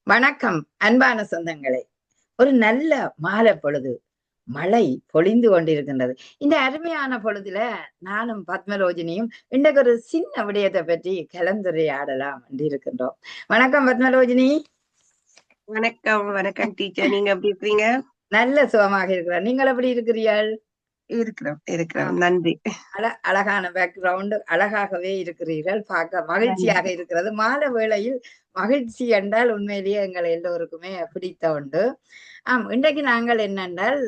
வணக்கம் அன்பான சொந்தங்களே. ஒரு நல்ல மாலை பொழுது, மழை பொழிந்து கொண்டிருக்கின்றது. இந்த அருமையான பொழுதுல நானும் பத்மலோஜினியும் இன்றைக்கு ஒரு சின்ன விடயத்தை பற்றி கலந்துரையாடலாம் என்று இருக்கின்றோம். வணக்கம் பத்மலோஜினி. வணக்கம் வணக்கம் டீச்சர், நீங்க எப்படி இருக்கிறீங்க? நல்ல சுகமாக இருக்கிறார். நீங்கள் எப்படி இருக்கிறீர்கள்? இருக்கிறோம் நன்றி. அழகான பேக்ரவுண்ட், அழகாகவே இருக்கிறீர்கள். பார்க்க மகிழ்ச்சியாக இருக்கிறது. மாலை வேளையில் மகிழ்ச்சி என்றால் உண்மையிலேயே எங்கள் எல்லோருக்குமே பிடித்த உண்டு. இன்றைக்கு நாங்கள் என்னென்றால்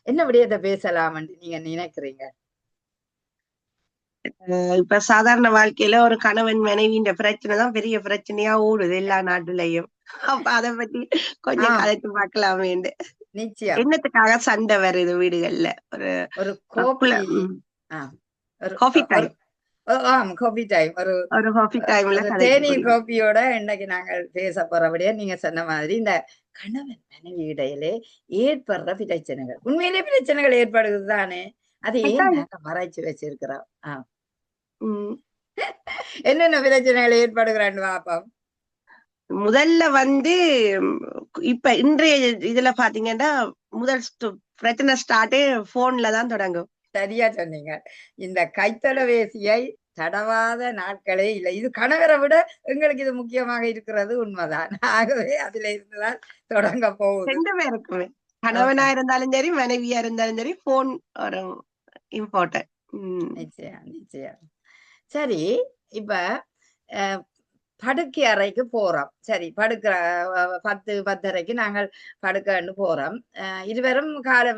என்ன விடயத்தை பேசலாம் என்று நீங்க நினைக்கிறீங்க? இப்ப சாதாரண வாழ்க்கையில ஒரு கணவன் மனைவின்ற பிரச்சனை தான் பெரிய பிரச்சனையா ஓடுது எல்லா நாட்டுலயும். அப்ப அதை பத்தி கொஞ்சம் கதைச்சு பார்க்கலாமே. நிச்சயம். என்னத்துக்காக சண்டை வருது வீடுகள்ல? ஒரு காஃபி டைம், காஃபி டைம், ஒரு காஃபி டைம்ல தேநீர் காஃபியோட இன்னைக்கு நாங்கள் பேச போறபடியா நீங்க சொன்ன மாதிரி இந்த கணவன் மனைவி இடையிலே ஏற்படுற பிரச்சனைகள், உண்மையிலே பிரச்சனைகள் ஏற்படுகிறது தானே, அது ஏன் நாங்க மறைச்சு வச்சிருக்கிறோம்? என்னென்ன பிரச்சனைகள் ஏற்படுகிறான்னு பாப்போம். முதல்ல இப்ப இன்றைய இதுல பாத்தீங்கன்னா முதல் பிரச்சனை ஸ்டார்டே போன்ல தான் தொடங்கும். சரியா சொன்னீங்க. இந்த கைத்தொலைபேசியை தடவாத நாட்களே இல்லை. இது கணவரை விட எங்களுக்கு இது முக்கியமாக இருக்கிறது உண்மைதான். ஆகவே அதுல இருந்துதான் தொடங்க போகுது. ரெண்டு பேருக்குமே, கணவனா இருந்தாலும் சரி மனைவியா இருந்தாலும் சரி, போன் ஒரு இம்பார்ட்டன்ட். நிச்சயம் நிச்சயம். சரி, இப்ப படுக்கை அறைக்கு போறோம். சரி, படுக்கிற 10-10:30 நாங்கள் படுக்கன்னு போறோம். இருவரும் கால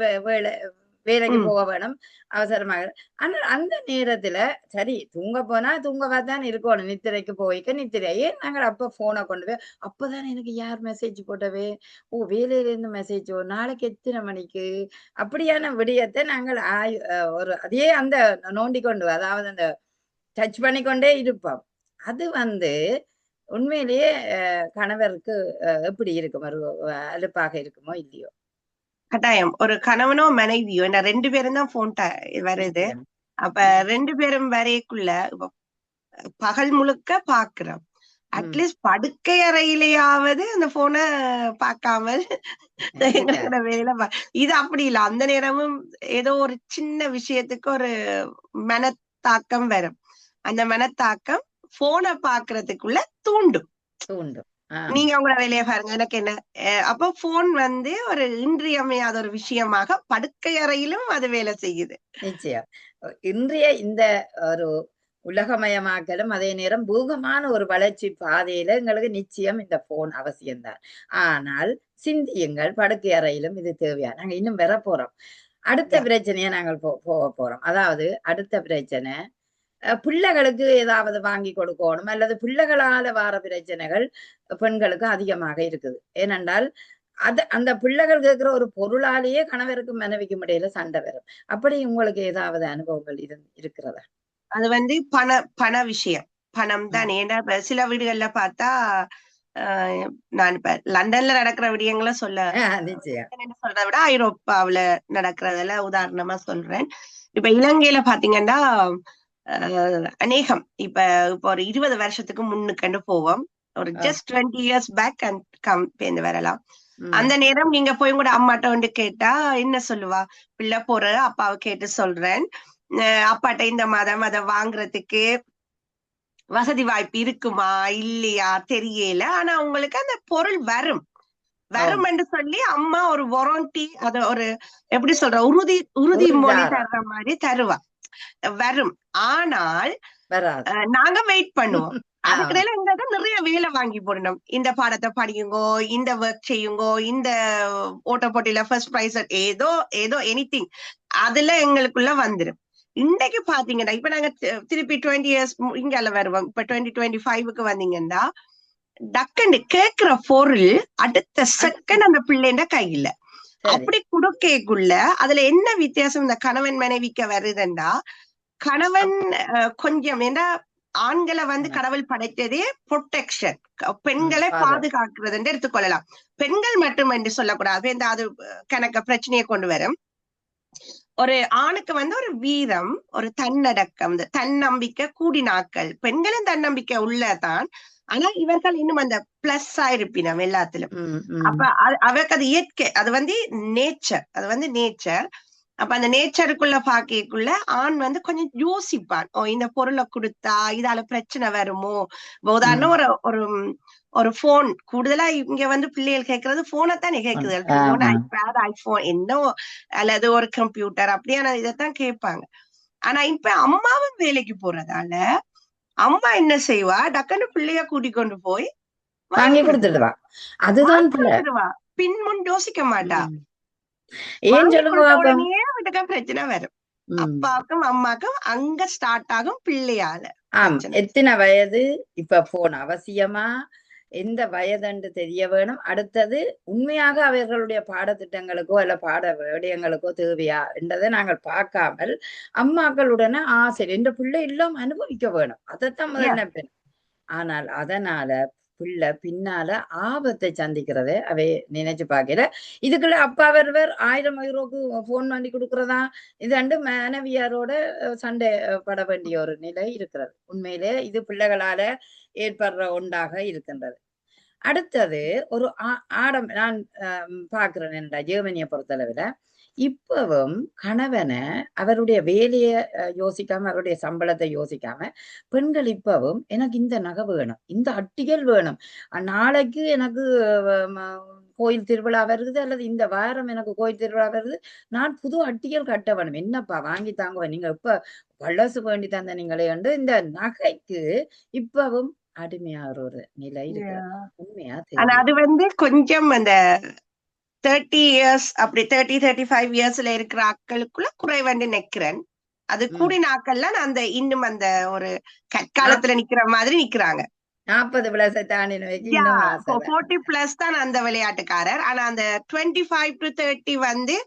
வேலைக்கு போக வேணும் அவசரமாக. ஆனா அந்த நேரத்துல சரி தூங்க போனா தூங்கவாதான் இருக்கணும். நித்திரைக்கு போய்க்க நித்திரை. ஏன் நாங்கள் அப்ப போனை கொண்டு போய் அப்பதான் எனக்கு யார் மெசேஜ் போட்டவே, வேலையில இருந்து மெசேஜோ, நாளைக்கு எத்தனை மணிக்கு, அப்படியான விடயத்தை நாங்கள் அதே அந்த நோண்டி கொண்டு, அதாவது அந்த டச் பண்ணிக்கொண்டே இருப்போம். அது உண்மையிலேயே கணவருக்கு எப்படி இருக்கும்? ஒரு அலுப்பாக இருக்குமோ இல்லையோ? கட்டாயம். ஒரு கணவனோ மனைவியோ ரெண்டு பேரும் தான் போன் வருது. அப்ப ரெண்டு பேரும் வரைக்குள்ள பகல் முழுக்க பாக்குறோம். அட்லீஸ்ட் படுக்கை அறையிலேயாவது அந்த போனை பார்க்காமல் எங்களோட வேலை. இது அப்படி இல்லை. அந்த நேரமும் ஏதோ ஒரு சின்ன விஷயத்துக்கு ஒரு மனத்தாக்கம் வரும். அந்த மனத்தாக்கம் போனை பாக்குறதுக்குள்ள தூண்டும். நீங்க உங்களோட வேலையை பாருங்க, எனக்கு என்ன. அப்ப போன் ஒரு இன்றியமையாத ஒரு விஷயமாக படுக்கை அறையிலும் அது வேலை செய்யுது. நிச்சயம். இன்றைய இந்த ஒரு உலகமயமாக்கலும் அதே நேரம் பூகமான ஒரு வளர்ச்சி பாதையில எங்களுக்கு நிச்சயம் இந்த போன் அவசியம்தான். ஆனால் சிந்தியுங்கள், படுக்கை அறையிலும் இது தேவையா? நாங்க இன்னும் வர போறோம். அடுத்த பிரச்சனையை நாங்கள் போக போறோம். அதாவது அடுத்த பிரச்சனை, பிள்ளைகளுக்கு ஏதாவது வாங்கி கொடுக்கணும், அல்லது பிள்ளைகளால வார பிரச்சனைகள் பெண்களுக்கு அதிகமாக இருக்குது. ஏனென்றால் அந்த பிள்ளைகள் கேட்கிற ஒரு பொருளாலேயே கணவருக்கும் மனைவிக்கும் இடையில சண்டை வரும். அப்படி உங்களுக்கு ஏதாவது அனுபவங்கள் இருக்கிறதா? அது பண விஷயம், பணம் தான். ஏன்னா சில வீடுகள்ல பார்த்தா, நான் இப்ப லண்டன்ல நடக்கிற விடயங்களை சொல்றதை விட ஐரோப்பாவில நடக்கிறதுல உதாரணமா சொல்றேன். இப்ப இலங்கையில பாத்தீங்கன்னா அநேகம் இப்ப ஒரு 20 வருஷத்துக்கு முன்னுக்கண்டு போவோம். ஒரு just 20 years back and come பேர்ந்து வரலாம். அந்த நேரம் நீங்க போய் கூட அம்மாட்ட வந்து கேட்டா என்ன சொல்லுவா? பிள்ளை போற அப்பாவை கேட்டு சொல்றேன், அப்பாட்ட இந்த மாதம் அதை வாங்குறதுக்கு வசதி வாய்ப்பு இருக்குமா இல்லையா தெரியல, ஆனா உங்களுக்கு அந்த பொருள் வரும் என்று சொல்லி அம்மா ஒரு வாரண்டி, அத ஒரு எப்படி சொல்ற உறுதி மொழி தர்ற மாதிரி தருவா. வரும். ஆனால் நாங்க வெயிட் பண்ணுவோம். அதுக்கிடையில எங்களுக்கு நிறைய வேலை வாங்கி போடணும். இந்த பாடத்தை படியுங்கோ, இந்த ஒர்க் செய்யுங்கோ, இந்த ஓட்ட போட்டியில ஃபர்ஸ்ட் பிரைஸ், ஏதோ எனிதிங் அதுல எங்களுக்குள்ள வந்துடும். இன்னைக்கு பாத்தீங்கன்னா இப்ப நாங்க திருப்பி 20 years இங்கால வருவோம். இப்ப 2025க்கு வந்தீங்கன்னா டக்குன்னு கேக்குற பொருள் அடுத்த செகண்ட் அந்த பிள்ளைண்ட கையில அப்படி குடுக்கக்குள்ள அதுல என்ன வித்தியாசம் இந்த கணவன் மனைவிக்க வருதுன்னா, கணவன் கொஞ்சம் ஏன்னா ஆண்களை கடவுள் படைத்ததே ப்ரொடெக்ஷன், பெண்களை பாதுகாக்கிறது எடுத்துக்கொள்ளலாம். பெண்கள் மட்டும் என்று சொல்லக்கூடாது, அது கணக்க பிரச்சனையை கொண்டு வரும். ஒரு ஆணுக்கு ஒரு வீரம், ஒரு தன்னடக்கம், தன்னம்பிக்கை கூடினாக்கள். பெண்களும் தன்னம்பிக்கை உள்ளதான், ஆனா இவர்கள் இன்னும் அந்த பிளஸ் ஆயிருப்பினம் எல்லாத்திலும். அப்ப அவருக்கு அது இயற்கை, அது நேச்சர், அது நேச்சர். அப்ப அந்த நேச்சருக்குள்ள பாக்கிக்குள்ள ஆண் கொஞ்சம் யோசிப்பான். இந்த பொருளை கொடுத்தா இதால பிரச்சனை வருமோ. உதாரணம் ஒரு ஒரு ஒரு போன், கூடுதலா இங்க பிள்ளைகள் கேட்கறது போனைத்தானே கேட்குது. போன், ஐபேட், ஐபோன் என்ன, அல்லது ஒரு கம்ப்யூட்டர், அப்படியான இதைத்தான் கேட்பாங்க. ஆனா இப்ப அம்மாவும் வேலைக்கு போறதால அம்மா என்ன செய்வா, டக்குன்னு பிள்ளைய கூட்டிக் கொண்டு போய் வாங்கி கொடுத்துடுவா. அதுதான் பின்முன் யோசிக்க மாட்டா. ஏன் சொல்லுங்க, உடனே வீட்டுக்கு பிரச்சனை வரும். அப்பாவுக்கும் அம்மாக்கும் அங்க ஸ்டார்ட் ஆகும் பிள்ளையால. எத்தனை வயது, இப்ப போன் அவசியமா, எந்த வயதுன்னு தெரிய வேணும். அடுத்தது உண்மையாக அவர்களுடைய பாடத்திட்டங்களுக்கோ அல்ல பாட விடயங்களுக்கோ தேவையா என்றதை நாங்கள் பார்க்காமல் அம்மாக்களுடனே சரி இந்த பிள்ளை இல்லாம அனுபவிக்க வேணும், அதைத்தான் முதல்ல நினைப்பேன். ஆனால் அதனால பிள்ளை பின்னால ஆபத்தை சந்திக்கிறதே அவை நினைச்சு பார்க்கல. இதுக்குள்ள அப்பா வருவர் 1000 யூரோக்கு போன் வாங்கி கொடுக்கறதா, இது ரெண்டு மனைவியாரோட சண்டை பட வேண்டிய ஒரு நிலை இருக்கிறது. உண்மையிலே இது பிள்ளைகளால ஏற்படுற ஒன்றாக இருக்கின்றது. அடுத்தது ஒரு நான் பாக்குறேன் என்றா ஜெர்மனியை பொறுத்தளவுல இப்பவும் கணவனை அவருடைய வேலையை யோசிக்காம, அவருடைய சம்பளத்தை யோசிக்காம பெண்கள் இப்பவும் எனக்கு இந்த நகை வேணும், இந்த அட்டிகள் வேணும், நாளைக்கு எனக்கு கோயில் திருவிழா வருது, அல்லது இந்த வாரம் எனக்கு கோயில் திருவிழா வருது, நான் புது அட்டிகள் கட்ட வேணும், என்னப்பா வாங்கி தாங்குவேன், நீங்க இப்ப பழசு வேண்டி தந்த நீங்களே என்று இந்த நகைக்கு இப்பவும் அடிமையாகிற ஒரு நிலை இருக்கு. உண்மையா ஆனா அது கொஞ்சம் அந்த 30 years அப்படி 35 yearsல இருக்கிற ஆட்களுக்குள்ள குறைவண்டு நிக்கிறேன். அது கூடின ஆட்கள்லாம் அந்த இன்னும் அந்த ஒரு கற்காலத்துல நிக்கிற மாதிரி நிக்கிறாங்க. 40+ தாண்டி 40+ தான் அந்த விளையாட்டுக்காரர். ஆனா அந்த 25 to 30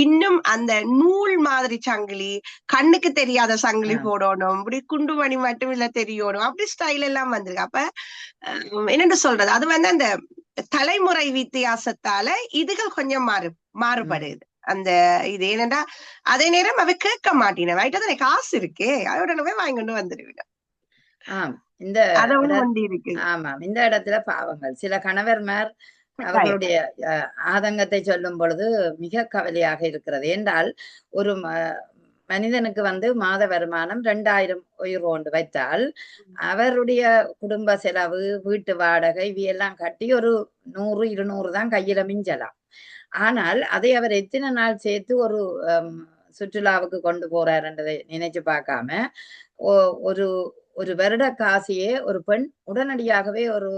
இன்னும் அந்த நூல் மாதிரி சங்கிலி, கண்ணுக்கு தெரியாத சங்கிலி போடணும், இப்படி குண்டுமணி மட்டும் இல்ல தெரியணும், அப்படி ஸ்டைல் எல்லாம் வந்திருக்கு. அப்ப என்னன்னு சொல்றது, அது அந்த தலைமுறை வித்தியாசத்தால இதுகள் கொஞ்சம் மாறுபடுது. அந்த இது ஏனென்றா அதே நேரம் அவ கேட்க மாட்டேன், வைட்டதானே காசு இருக்கே, அதோடனவே வாங்கிட்டு வந்துடுவீங்க. இந்த இந்த இடத்துல பாவங்கள் சில கணவர்மார் அவர்களுடைய ஆதங்கத்தை சொல்லும் பொழுது மிக கவலையாக இருக்கிறது. என்றால் ஒரு மனிதனுக்கு மாத வருமானம் 2000 யூரோண்டு வைத்தால் அவருடைய குடும்ப செலவு, வீட்டு வாடகை இவையெல்லாம் கட்டி ஒரு 100-200 தான் கையில மிஞ்சலாம். ஆனால் அதை அவர் எத்தனை நாள் சேர்த்து ஒரு சுற்றுலாவுக்கு கொண்டு போறாருன்றதை நினைச்சு பார்க்காம ஒரு ஒரு வருட காசியே ஒரு பெண் உடனடியாகவே ஒரு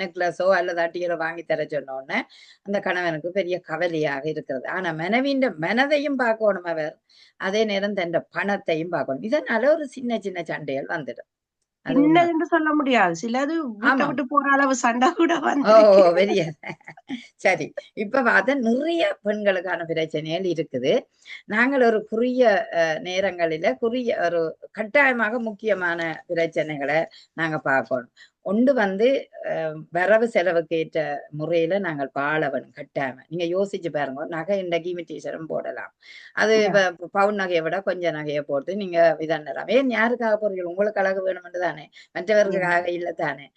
நெக்லஸோ அல்லது அட்டியலோ வாங்கி தர சொன்னோடனே அந்த கணவனுக்கு பெரிய கவலையாக இருக்கிறது. ஆனா மனைவியின் மனதையும் பார்க்கணும் அவர், அதே நேரம் தன் பணத்தையும் பார்க்கணும். இதனால ஒரு சின்ன சின்ன சண்டைகள் வந்துடும். என்னன்னு சொல்ல முடியாது, சிலது விட்டு போற அளவு சண்டை கூட பெரிய சரி. இப்ப பார்த்தா நிறைய பெண்களுக்கான பிரச்சனைகள் இருக்குது. நாங்கள் ஒரு குறுகிய நேரங்களில ஒரு கட்டாயமாக முக்கியமான பிரச்சனைகளை நாங்க பார்க்கணும். ஒன்று வரவு செலவுக்கு ஏற்ற முறையில நாங்கள் வாழவன் கட்டாம. நீங்க யோசிச்சு பாருங்க, நகை இன்றைக்கு இமிட்டேஷனும் போடலாம், அது பவுன் நகையை விட கொஞ்சம் நகையை போட்டு நீங்க இதன்னலாம். ஏன் யாருக்காக போறீங்க, உங்களுக்கு அழகு வேணும்னு தானே, மற்றவர்களுக்காக இல்லை தானே.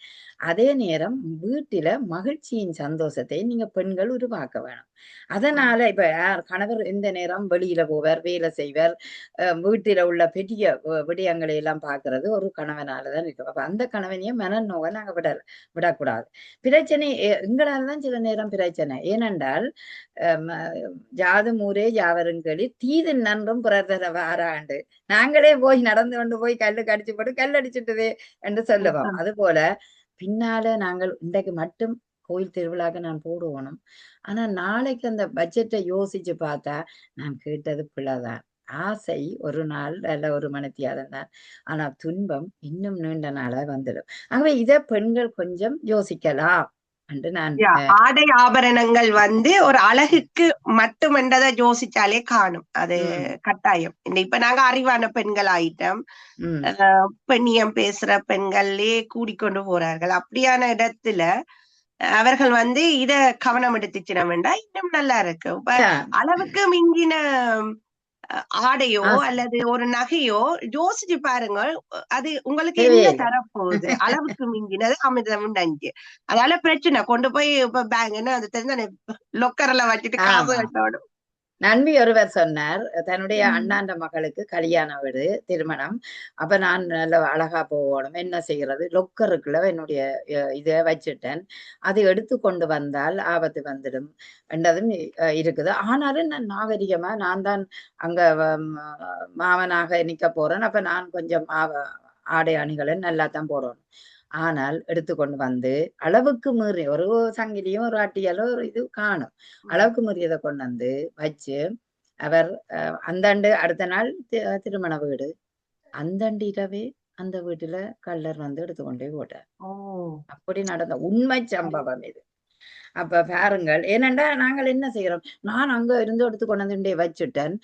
அதே நேரம் வீட்டில மகிழ்ச்சியின் சந்தோஷத்தை நீங்க பெண்கள் உருவாக்க வேணும். அதனால இப்ப கணவர் எந்த நேரம் வெளியில போவார், வேலை செய்வார், வீட்டில உள்ள பெரிய விடயங்களை எல்லாம் பார்க்கறது ஒரு கணவனாலதான் இருக்கும். அப்ப அந்த கணவனையும் மனநோவை நாங்க விடக்கூடாது. பிரச்சனை எங்களால்தான் சில நேரம் பிரச்சனை. ஏனென்றால் ஜாதும் ஊரே யாவருங்களி தீது நன்றும் பிறர் வாராண்டு, நாங்களே போய் நடந்து கொண்டு போய் கல்லு கடிச்சு போட்டு கல்லடிச்சுட்டுதே என்று சொல்லுவோம். அது போல பின்னால நாங்கள் இன்றைக்கு மட்டும் கோயில் திருவிழாக்கு நான் போடுவோம், ஆனா நாளைக்கு அந்த பட்ஜெட்டை யோசிச்சு பார்த்தா நான் கேட்டது பிள்ளைதான். ஆசை ஒரு நாள் அல்ல ஒரு மணித்தியாலம் தான், ஆனா துன்பம் இன்னும் நீண்ட நாளா வந்துடும். ஆகவே இதை பெண்கள் கொஞ்சம் யோசிக்கலாம் என்று நான். ஆடை ஆபரணங்கள் ஒரு அழகுக்கு மட்டுமென்றதை யோசிச்சாலே காணும், அது கட்டாயம். இப்ப நாங்க அறிவான பெண்கள் ஆயிட்டோம், பெண்ணியம் பேசுற பெண்களே கூடிக்கொண்டு போறார்கள். அப்படியான இடத்துல அவர்கள் இத கவனம் எடுத்துச்சினோம்டா இன்னும் நல்லா இருக்கு. அளவுக்கு மிஞ்சின ஆடையோ அல்லது ஒரு நகையோ யோசிச்சு பாருங்க, அது உங்களுக்கு என்ன தேவையில்லை. தரப்போகுது? அளவுக்கு மிஞ்சினது அமிர்தம் நஞ்சு. அதனால பிரச்சனை கொண்டு போய் இப்ப பேங்க்னு அது தெரிஞ்ச லொக்கர்ல வச்சுட்டு காசு ஆமா. கட்டணும். நண்பி ஒருவர் சொன்னார், தன்னுடைய ம். அண்ணாண்ட மகளுக்கு கல்யாண வீடு திருமணம். அப்ப நான் நல்ல அழகா போகணும், என்ன செய்யறது, லொக்கருக்குள்ள என்னுடைய இதை வச்சுட்டேன், அது எடுத்து கொண்டு வந்தால் ஆபத்து வந்துடும் என்றதும் இருக்குது. ஆனாலும் நான் நாகரிகமா நான் தான் அங்க மாமனாக நிக்க போறேன், அப்ப நான் கொஞ்சம் ஆடை அணிகளை நல்லா தான் போடணும். ஆனால் எடுத்துக்கொண்டு வந்து அளவுக்கு மீறி ஒரு சங்கிலியும் ஒரு அட்டியலும் ஒரு இது காணும், அளவுக்கு மீறியதை கொண்டு வந்து வச்சு அவர் அந்தாண்டு அடுத்த நாள் திருமண வீடு, அந்தாண்டு இரவே அந்த வீட்டுல கள்ளர் வந்து எடுத்துக்கொண்டே போட்டார். அப்படி நடந்த உண்மை சம்பவம் இது. அப்ப பாருங்கள், ஏனென்றா நாங்கள் என்ன செய்யறோம், நான் அங்க இருந்து எடுத்து கொண்டு வந்து வச்சுட்டேன்,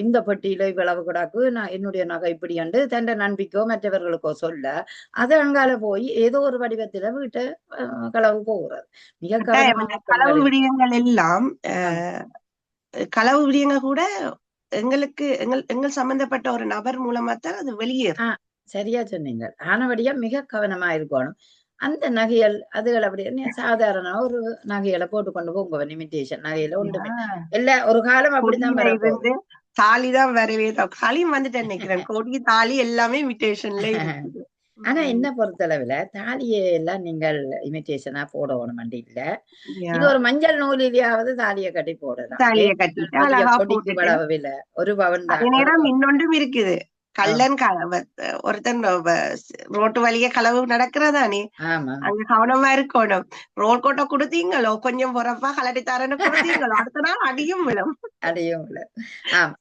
இந்த பெட்டியில இவ்வளவு கிடாக்கு, நான் என்னுடைய நகை இப்படி என்று தன் நண்பிக்கோ மற்றவர்களுக்கோ சொல்ல, அது அங்கால போய் ஏதோ ஒரு வடிவத்தில வீட்டை களவு போகிறது. மிக கவனமாக களவு விடயங்கள் எல்லாம் களவு விடயங்கள் கூட எங்களுக்கு எங்கள் சம்பந்தப்பட்ட ஒரு நபர் மூலமா தான் அது வெளியேறும். சரியா சொன்னீங்க. ஆனபடியா மிக கவனமா இருக்கணும். அந்த நகைகள் அதுகள் அப்படி சாதாரண ஒரு நகைகளை போட்டு கொண்டு போங்க, இமிட்டேஷன் நகையில ஒன்றுமே இல்ல. ஒரு காலம் அப்படிதான் இருந்து தாலிதான் வரவே தாலியும் வந்துட்டு நினைக்கிறேன். கொடி தாலி எல்லாமே இமிட்டேஷன்ல இருக்குது. ஆனா என்ன பொறுத்தளவுல தாலியை எல்லாம் நீங்கள் இமிட்டேஷனா போடணும் வண்டி இல்ல, இது ஒரு மஞ்சள் நூலிலேயாவது தாலியை கட்டி போடலாம். தாலியை கட்டிட்டு அழகா போட்டுட்டு ஒரு பவன் தான். நேரம் இன்னொன்றும் இருக்குது, கள்ளன் ஒருத்தன் ரோட்டு வழிய களவு நடக்கிறதானே, அங்க கவனமா இருக்கணும். ரோல் கோட்டை கொடுத்தீங்களோ கொஞ்சம் பொறப்பா கலட்டி தரன்னு கொடுத்தீங்களோ அடுத்த நாள் அடியும் விழும். அடியும் விழும்.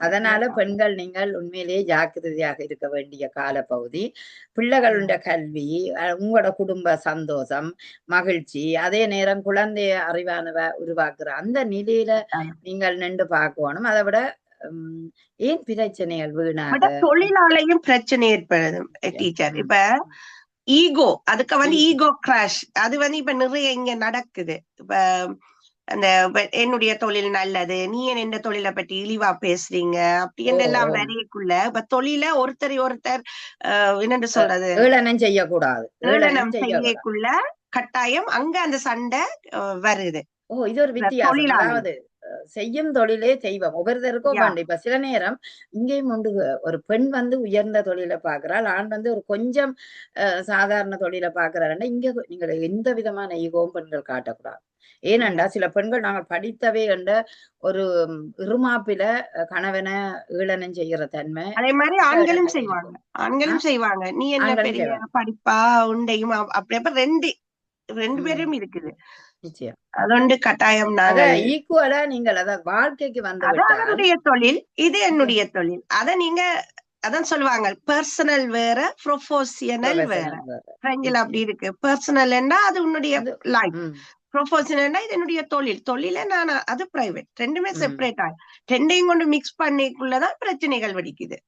அதனால பெண்கள் நீங்கள் உண்மையிலேயே ஜாக்கிரதையாக இருக்க வேண்டிய காலப்பகுதி. பிள்ளைகளுடைய கல்வி, உங்களோட குடும்ப சந்தோஷம், மகிழ்ச்சி, அதே நேரம் குழந்தைய அறிவானவ உருவாக்குற அந்த நிலையில நீங்கள் நின்று பார்க்கணும். அதை விட ஏன் பிரச்சனைகள் வீணாக தொழிலாளையும் பிரச்சனை ஏற்படுது டீச்சர். இப்ப ஈகோ, அதுக்கு வந்து ஈகோ கிராஷ், அது வந்து இப்ப நிறைய இங்க நடக்குது. இப்ப அந்த என்னுடைய தொழில் நல்லது, நீ என்ன தொழிலை பற்றி இழிவா பேசுறீங்க அப்படின்னு எல்லாம் வரையக்குள்ள இப்ப தொழில ஒருத்தர் என்னன்னு சொல்றது ஏளனம் செய்யக்கூடாது. ஏளனம் செய்யக்குள்ள கட்டாயம் அங்க அந்த சண்டை வருது. இது ஒரு வித்தியாசம். அதாவது செய்யும் தொழிலே செய்வோம், ஒவ்வொருத்தருக்கும் வேண்டு. இப்ப சில நேரம் இங்கேயும் உண்டு, ஒரு பெண் வந்து உயர்ந்த தொழிலை பாக்குறாள், ஆண் வந்து ஒரு கொஞ்சம் சாதாரண தொழிலை பாக்குறாருன்னா இங்க நீங்க எந்த விதமான ஈகோவும் பெண்கள் காட்டக்கூடாது. ஏனென்றா சில பெண்கள் நாங்கள் படித்தவே என்ற ஒரு இருமாப்பில கணவனை ஈழனம் செய்யற தன்மை. அதே மாதிரி ஆண்களும் செய்வாங்க. நீ என்ன பெரிய படிப்பா உண்டையும் அப்படி ரெண்டு பேரும் இருக்குது. அதொண்டு கட்டாயம் ஈக்குவலா நீங்கள் அத வாழ்க்கைக்கு வந்து அவருடைய தொழில், இது என்னுடைய தொழில். அத நீங்க அதான் சொல்லுவாங்க, பர்சனல் வேற ப்ரொஃபஷனல் வேற. பிரெஞ்சில் அப்படி இருக்கு. பர்சனல் என்ன அது உன்னுடைய லைஃப், ப்ரொஃபஷனல்னா இது என்னுடைய தொழில நான் அது பிரைவேட். ரெண்டுமே செப்பரேட் ஆகும். ரெண்டையும் கொண்டு மிக்ஸ் பண்ணிக்குள்ளதான் பிரச்சனைகள் வெடிக்குது.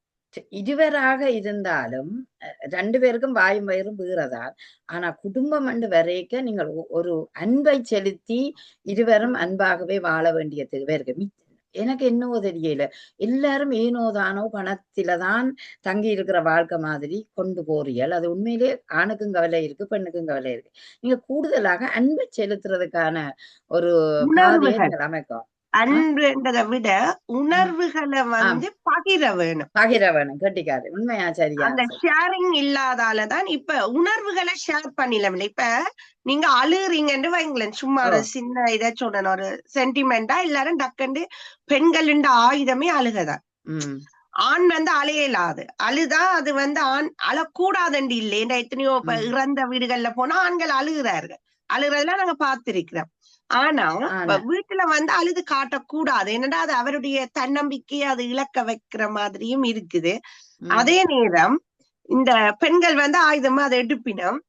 இருவராக இருந்தாலும் ரெண்டு பேருக்கும் வாயும் வயிறும் வீறதான். ஆனா குடும்பம் என்று வரைக்க நீங்கள் ஒரு அன்பை செலுத்தி இருவரும் அன்பாகவே வாழ வேண்டியது இருக்கு. எனக்கு என்னவோ தெரியல, எல்லாரும் ஏனோதானோ பணத்திலதான் தங்கி இருக்கிற வாழ்க்கை மாதிரி கொண்டு போறீர்கள். அது உண்மையிலே ஆணுக்கும் கவலை இருக்கு, பெண்ணுக்கும் கவலை இருக்கு. நீங்க கூடுதலாக அன்பை செலுத்துறதுக்கான ஒரு பாதையை நீங்கள் அமைக்கும். அன்புன்றதை விட உணர்வுகளை வந்து பகிர வேணும். கட்டிக்காரு. உண்மையா? சரியா? அந்த ஷேரிங் இல்லாதாலதான் இப்ப உணர்வுகளை ஷேர் பண்ணிடல. இப்ப நீங்க அழுகுறீங்கன்னு வைங்களேன், சும்மா ஒரு சின்ன இதை சொன்ன ஒரு சென்டிமெண்டா எல்லாரும் டக்குண்டு பெண்கள் ஆயுதமே அழுகதான். ஆண் வந்து அலையலாது, அழுதா அது வந்து ஆண் அழக்கூடாதுன்னு இல்லை. எத்தனையோ இப்ப இறந்த வீடுகள்ல போனா ஆண்கள் அழுகுறார்கள், அழுகிறதெல்லாம் நாங்க பார்த்திருக்கிறோம். ஆனா வீட்டுல வந்து அழுது காட்டக்கூடாது, என்னடா அது அவருடைய தன்னம்பிக்கையை அது இழக்க வைக்கிற மாதிரியும் இருக்குது. அதே நேரம் இந்த பெண்கள் வந்து ஆயுதமா அதை எடுப்பினோம்,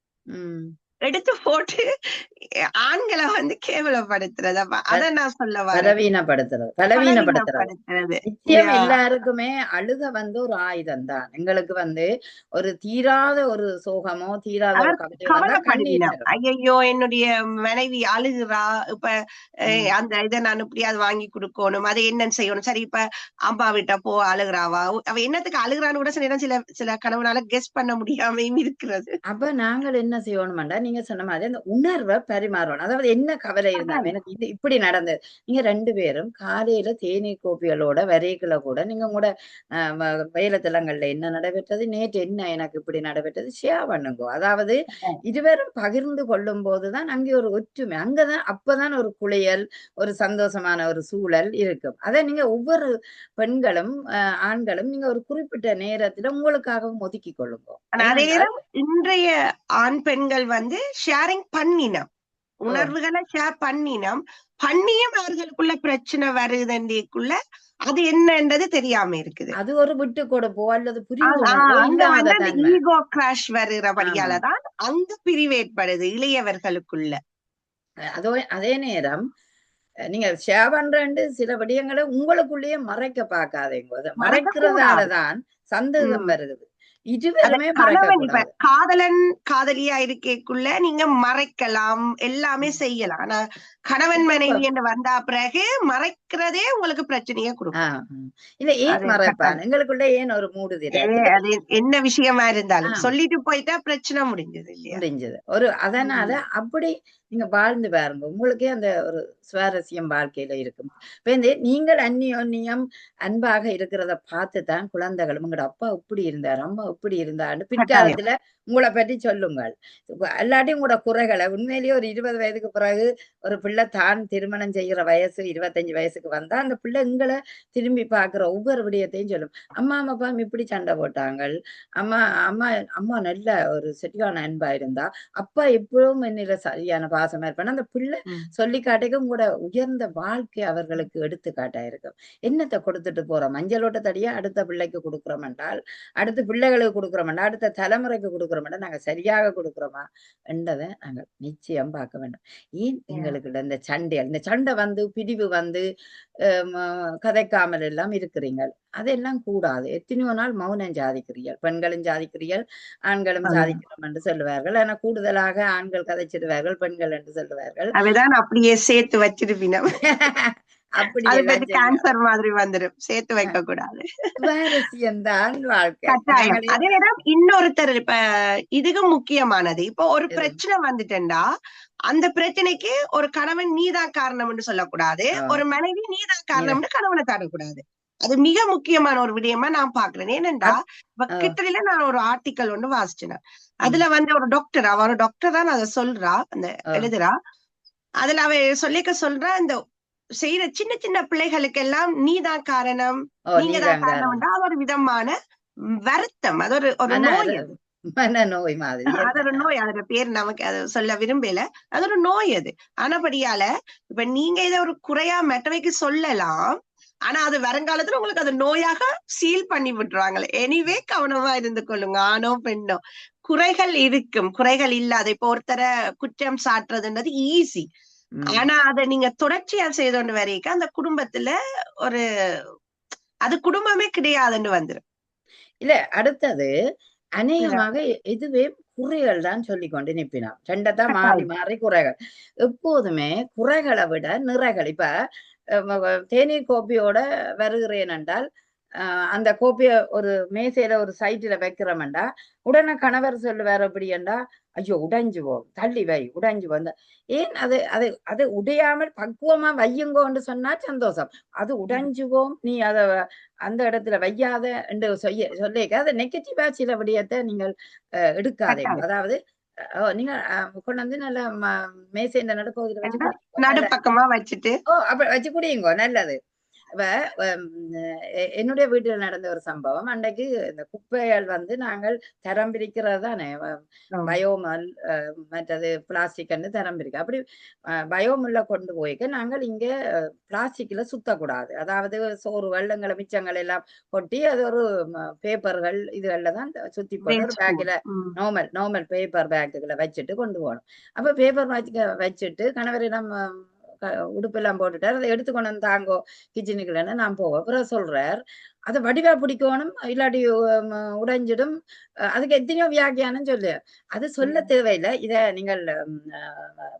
எடுத்து போட்டு ஆண்களை வந்து கேவலப்படுத்துறது. அப்ப அத நான் சொல்ல வரேன். பலவீனப்படுத்துறது. பலவீனப்படுத்துறது. நிச்சயம் எல்லாருக்குமே அழுக வந்து ஒரு ஆயுதம் தான். எங்களுக்கு வந்து ஒரு தீராத ஒரு சோகமோ தீராத ஒரு கவிதை வந்தா கண்ணீர் வரும். ஐயோ என்னுடைய மனைவி அழுகுறா, இப்ப அந்த இதை நான் இப்படியாவது வாங்கி கொடுக்கணும், அதை என்னன்னு செய்யணும். சரி, இப்ப அம்மா விட்ட போ, அழுகுறாவா, அவ என்னத்துக்கு அழுகுறான்னு கூட சில சில சில கணவனால கெஸ் பண்ண முடியாமையும் இருக்கிறது. அப்ப நாங்கள் என்ன செய்யணும்டா, நீங்க சொன்ன மாதிரி அந்த உணர்வை பரிமாறணும். அதாவது என்ன கவலை இருந்தாலும் எனக்கு இது இப்படி நடந்தது. நீங்க 2 பேரும் காலையில தேநீர் கோப்பிகளோட வரைகளை கூட நீங்க கூட வேலைத்தலங்கள்ல என்ன நடைபெற்றது, நேற்று என்ன எனக்கு இப்படி நடைபெற்றது ஷேர் பண்ணுங்க. அதாவது இருவரும் பகிர்ந்து கொள்ளும் போதுதான் அங்கே ஒரு ஒற்றுமை, அங்கதான் அப்பதான் ஒரு குளியல், ஒரு சந்தோஷமான ஒரு சூழல் இருக்கும். அதை நீங்க ஒவ்வொரு பெண்களும் ஆண்களும் நீங்க ஒரு குறிப்பிட்ட நேரத்துல உங்களுக்காகவும் ஒதுக்கி கொள்ளுங்க. அதே இன்றைய ஆண் பெண்கள் வந்து ஷேரிங் பண்ணினோம், உணர்வுகளை ஷேர் பண்ணினோம், பண்ணியும் அவர்களுக்குள்ள பிரச்சனை வருதுக்குள்ள அது என்னன்றது தெரியாம இருக்குது. அது ஒரு விட்டு கொடுப்போ அல்லது ஈகோ கிராஷ் வருகிறபடியாலதான் அங்க பிரிவு ஏற்படுது இளையவர்களுக்குள்ள. அதே நேரம் நீங்க ஷேர் பண்றேன்னு சில விடயங்களை உங்களுக்குள்ளேயே மறைக்க பார்க்காதீங்க. மறைக்கிறதாலதான் சந்தேகம் வருது. இதுவரைமே காதலன் காதலியா இருக்கக்குள்ள நீங்க மறைக்கலாம், எல்லாமே செய்யலாம். ஆனா கணவன் மனைவி என்று வந்தா பிறகு மறைக்கிறதே உங்களுக்கு பிரச்சனையே கொடுக்கும். இல்ல ஏன் மறைப்பான், எங்களுக்குள்ள ஏன் ஒரு மூடுதிரை, அது என்ன விஷயமா இருந்தாலும் சொல்லிட்டு போயிட்டா பிரச்சனை முடிஞ்சது இல்லையா, முடிஞ்சது ஒரு. அதனால அப்படி நீங்க வாழ்ந்து பாருங்க, உங்களுக்கே அந்த ஒரு சுவாரஸ்யம் வாழ்க்கையில இருக்கும். இப்ப நீங்கள் அந்நியோன்யம் அன்பாக இருக்கிறத பார்த்துதான் குழந்தைகளும் உங்களோட அப்பா இப்படி இருந்தார், அம்மா இப்படி இருந்தாருன்னு பிற்காலத்துல உங்களை பற்றி சொல்லுங்கள். எல்லாத்தையும் உங்களோட குறைகளை உண்மையிலேயே ஒரு 20 வயதுக்கு பிறகு ஒரு பிள்ளை தான் திருமணம் செய்யற வயசு 25 வயசுக்கு வந்தா அந்த பிள்ளை உங்களை திரும்பி பாக்குற ஒவ்வொரு விடயத்தையும் சொல்லும். அம்மா அப்பா இப்படி சண்டை போட்டாங்க, அம்மா அம்மா அம்மா நல்ல ஒரு சரியான அன்பா இருந்தா, அப்பா எப்பவும் என்னில சரியான பாசமா இருப்பேன். அந்த பிள்ளை சொல்லி காட்டிக்கும் கூட உயர்ந்த வாழ்க்கை அவர்களுக்கு எடுத்துக்காட்டா இருக்கும். என்னத்தை கொடுத்துட்டு போறோம், மஞ்சளோட்ட தடியா அடுத்த பிள்ளைக்கு கொடுக்குறோம் என்றால், அடுத்த பிள்ளைகளுக்கு கொடுக்குறோம் என்றால், அடுத்த தலைமுறைக்கு கொடுக்குறோம் என்றால் நாங்க சரியாக கொடுக்குறோமா என்றதை நாங்கள் நிச்சயம் பார்க்க வேண்டும். ஏன் எங்களுக்கு இந்த சண்டை வந்து பிரிவு வந்து கதைக்காமல் எல்லாம் இருக்கிறீங்கள், அதெல்லாம் கூடாது. எத்தனையோ நாள் மௌனம் சாதிக்கிறீர்கள், பெண்களும் சாதிக்கிறீர்கள், ஆண்களும் சாதிக்கிறோம் என்று சொல்லுவார்கள். ஆனா கூடுதலாக ஆண்கள் கதைச்சிடுவார்கள், பெண்கள் என்று சொல்லுவார்கள். அவைதான் அப்படியே சேர்த்து வச்சிருப்பின. அப்படி கேன்சர் மாதிரி வந்துடும், சேர்த்து வைக்க கூடாது. சுவாரஸ்யம்தான் வாழ்க்கை. அதே நேரம் இன்னொருத்தர் இப்ப இதுக்கும் முக்கியமானது, இப்போ ஒரு பிரச்சனை வந்துட்டேன்டா அந்த பிரச்சனைக்கு ஒரு கணவன் நீதான் காரணம்னு சொல்லக்கூடாது, ஒரு மனைவி நீதான் காரணம்னு கணவனை தரக்கூடாது. அது மிக முக்கியமான ஒரு விடயமா நான் பாக்குறேன். ஏனென்றா கிட்டத்தட்ட நான் ஒரு ஆர்டிக்கல் ஒன்று வாசிச்சேன். அதுல வந்து ஒரு டாக்டர், அவ ஒரு டாக்டர் தான் அதை சொல்றா, அந்த எழுதுறா. அதுல அவ சொல்றா, இந்த செய்யற சின்ன சின்ன பிள்ளைகளுக்கு எல்லாம் நீதான் காரணம், நீங்க தான் காரணம்ன்றா அது ஒரு விதமான வருத்தம், அது ஒரு நோய், மனநோய் மாதிரி. அது ஒரு நோய். அதோட பேர் நமக்கு அது சொல்ல விரும்பல, அது ஒரு நோய். அது ஆனபடியால இப்ப நீங்க இதை ஒரு குறையா மற்றவைக்கு சொல்லலாம், ஆனா அது வருங்காலத்துல உங்களுக்கு அது நோயாக சீல் பண்ணி விட்டுருவாங்களே. எனிவே கவனமா இருந்து கொள்ளுங்க, ஆணோ பெண்ணோ. குறைகள் இருக்கும், குறைகள் இல்லாத இப்ப ஒருத்தரை குற்றம் சாட்டுறதுன்றது ஈஸி. ஆனா அதை நீங்க தொடர்ச்சியா செய்தோண்டு வரைக்கும் அந்த குடும்பத்துல ஒரு அது குடும்பமே கிடையாதுன்னு வந்துடும். இல்ல அடுத்தது அநேகமாக இதுவே குறைகள் தான் சொல்லி கொண்டு நிற்பினான். ரெண்டத்தான் மாறி மாறி குறைகள். எப்போதுமே குறைகளை விட நிறைகள். இப்ப தேநீர் கோப்பையோட வருகிறேன் என்றால் அந்த கோப்பைய ஒரு மேசையில ஒரு சைட்ல வைக்கிறோம்டா, உடனே கணவர் சொல்லுவார் எப்படி என்றா, ஐயோ உடைஞ்சுவோம், தள்ளி வை, உடைஞ்சு வந்த. ஏன் அது அது அது உடையாமல் பக்குவமா வையுங்கோன்னு சொன்னா சந்தோஷம். அது உடைஞ்சுவோம், நீ அத அந்த இடத்துல வையாத என்று சொல்லிக்க அதை நெகட்டிவா சில விடயத்தை நீங்கள் எடுக்காதீங்க. அதாவது நீங்க கொண்டு வந்து நல்ல மேசை இந்த நடுப்பகுதியில வச்சு நடுப்பக்கமா வச்சுட்டு அப்ப வச்சு குடியுங்கோ, நல்லது. இப்ப என்னுடைய வீட்டில் நடந்த ஒரு சம்பவம். அன்றைக்கு இந்த குப்பைகள் வந்து நாங்கள் தரம் பிரிக்கிறது தானே, பயோமல் மற்றது பிளாஸ்டிக்னு தரம் பிரிக்க. அப்படி பயோமில்ல கொண்டு போய்க்க நாங்கள் இங்க பிளாஸ்டிக்ல சுத்தக்கூடாது. அதாவது சோறு வெள்ளங்களை மிச்சங்கள் எல்லாம் கொட்டி அது ஒரு பேப்பர்கள் இதுகள்ல தான் சுத்தி போட்டு ஒரு பேக்கில் நார்மல் பேப்பர் பேக்குகளை வச்சுட்டு கொண்டு போகணும். அப்ப பேப்பர் வச்சுட்டு கணவரிடம் உடுப்பெல்லாம் போட்டுட்டார். அதை எடுத்து கொண்டு வந்து தாங்கோ கிச்சனுக்குள்ளன்னு நான் போவேன். அப்புறம் சொல்றார், அதை வடிவா பிடிக்கணும், இல்லாட்டி உடைஞ்சிடும். அதுக்கு எத்தனையோ வியாக்கியானம் சொல்லு. அது சொல்ல தேவையில்லை. இதை நீங்கள்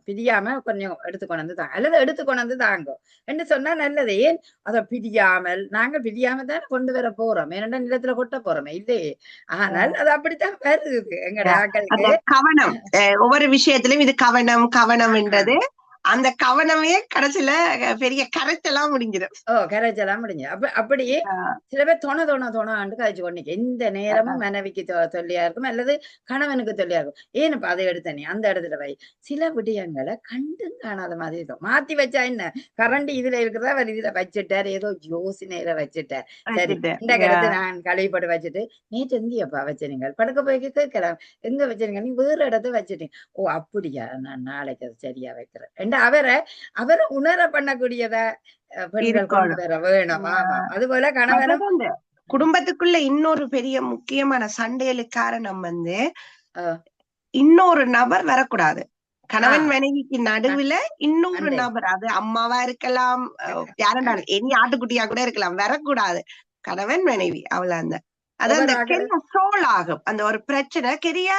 பிரியாம கொஞ்சம் எடுத்து கொண்டு வந்து தாங்க, அல்லது எடுத்து கொண்டு வந்து தாங்கோ என்று சொன்னா நல்லது. ஏன் அதை பிரியாமல், நாங்கள் பிரியாம தான் கொண்டு வர போறோம், ஏன்னா நிலத்துல கொட்ட போறோமே இல்லையே. ஆனால் அது அப்படித்தான் வருது எங்கட ஆக்களுக்கு. கவனம் ஒவ்வொரு விஷயத்திலும் இது கவனம் கவனம் என்றது அந்த கவனமே கடைசியில பெரிய கரைச்செல்லாம் முடிஞ்சிடும். கரைச்செல்லாம் முடிஞ்சு. அப்படி சில பேர் தோணாண்டு கழிச்சு கொண்டு எந்த நேரமும் மனைவிக்கு சொல்லியா இருக்கும், அல்லது கணவனுக்கு சொல்லியா இருக்கும். ஏன்னுப்பா அதை எடுத்த நீ அந்த இடத்துல வை. சில விடயங்களை கண்டும் காணாத மாதிரி இருக்கும். மாத்தி வச்சா என்ன, கரண்ட் இதுல இருக்கிறதா அவர் இதுல வச்சுட்டார், ஏதோ யோசனையில வச்சுட்டார். சரி, இந்த கருத்து நான் கழிவுபட்டு வச்சுட்டு, நேற்று எங்கேயப்பா வச்சிருங்க, படுக்க போய் கேட்கலாம், எங்க வச்சிருங்க, நீ வேறு இடத்த வச்சுட்டீங்க. ஓ அப்படியா, நான் நாளைக்கு அது சரியா வைக்கிறேன். அவரை உணர பண்ணக்கூடியதா பெண்கள் கொண்டு வர வேணும். அதுபோல கணவனும் குடும்பத்துக்குள்ள இன்னொரு பெரிய முக்கியமான சண்டைகளுக்கு காரணம் வந்து இன்னொரு நபர் வரக்கூடாது. கணவன் மனைவிக்கு நடுவுல இன்னொரு நபர், அது அம்மாவா இருக்கலாம், யாருண்டாலும், இனி ஆட்டுக்குட்டியா கூட இருக்கலாம், வரக்கூடாது. கணவன் மனைவி அவ்வளவு அந்த அது அந்த கெரிய சோல் ஆகும். அந்த ஒரு பிரச்சனை கெரிய